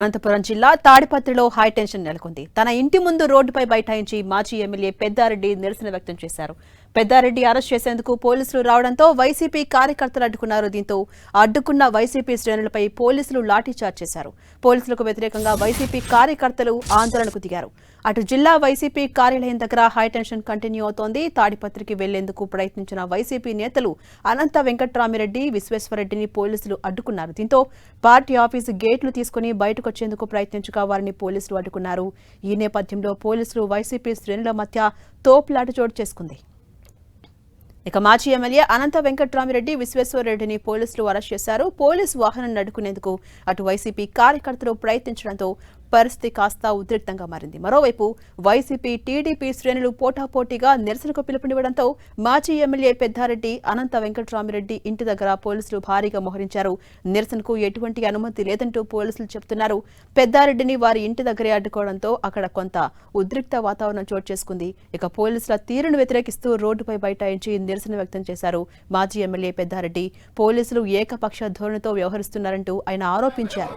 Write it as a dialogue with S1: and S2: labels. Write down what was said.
S1: అనంతపురం జిల్లా తాడిపత్రిలో హైటెన్షన్ నెలకొంది. తన ఇంటి ముందు రోడ్డుపై బైఠాయించి మాజీ ఎమ్మెల్యే పెద్దారెడ్డి నిరసన వ్యక్తం చేశారు. పెద్దారెడ్డి అరెస్ట్ చేసేందుకు పోలీసులు రావడంతో వైసీపీ కార్యకర్తలు అడ్డుకున్నారు. దీంతో అడ్డుకున్న వైసీపీ శ్రేణులపై పోలీసులు లాఠీచార్జ్ చేశారు. పోలీసులకు వ్యతిరేకంగా వైసీపీ కార్యకర్తలు ఆందోళనకు దిగారు. అటు జిల్లా వైసీపీ కార్యాలయం దగ్గర హైటెన్షన్ కంటిన్యూ అవుతోంది. తాడిపత్రికి వెళ్లేందుకు ప్రయత్నించిన వైసీపీ నేతలు అనంత వెంకట్రామిరెడ్డి, విశ్వేశ్వరరెడ్డిని పోలీసులు అడ్డుకున్నారు. దీంతో పార్టీ ఆఫీసు గేట్లు తీసుకుని బయటకొచ్చేందుకు ప్రయత్నించగా వారిని పోలీసులు అడ్డుకున్నారు. ఈ నేపథ్యంలో పోలీసులు వైసీపీ శ్రేణుల మధ్య తోపులాట చోటు చేసుకుంది. ఇక మాజీ ఎమ్మెల్యే అనంత వెంకట్రామిరెడ్డి, విశ్వేశ్వరరెడ్డిని పోలీసులు అరెస్ట్ చేశారు. పోలీసు వాహనం అడ్డుకునేందుకు అటు వైసీపీ కార్యకర్తలు ప్రయత్నించడంతో పరిస్థితి కాస్త ఉద్రిక్తంగా మారింది. మరోవైపు వైసీపీ, టీడీపీ శ్రేణులు పోటాపోటీగా నిరసనకు పిలుపునివ్వడంతో మాజీ ఎమ్మెల్యే పెద్దారెడ్డి, అనంత వెంకట్రామిరెడ్డి ఇంటి దగ్గర పోలీసులు భారీగా మోహరించారు. నిరసనకు ఎటువంటి అనుమతి లేదంటూ పోలీసులు చెబుతున్నారు. పెద్దారెడ్డిని వారి ఇంటి దగ్గరే అడ్డుకోవడంతో అక్కడ కొంత ఉద్రిక్త వాతావరణం చోటు చేసుకుంది. ఇక పోలీసుల తీరును వ్యతిరేకిస్తూ రోడ్డుపై బైఠాయించి నిరసన వ్యక్తం చేశారు మాజీ ఎమ్మెల్యే పెద్దారెడ్డి. పోలీసులు ఏకపక్ష ధోరణితో వ్యవహరిస్తున్నారంటూ ఆయన ఆరోపించారు.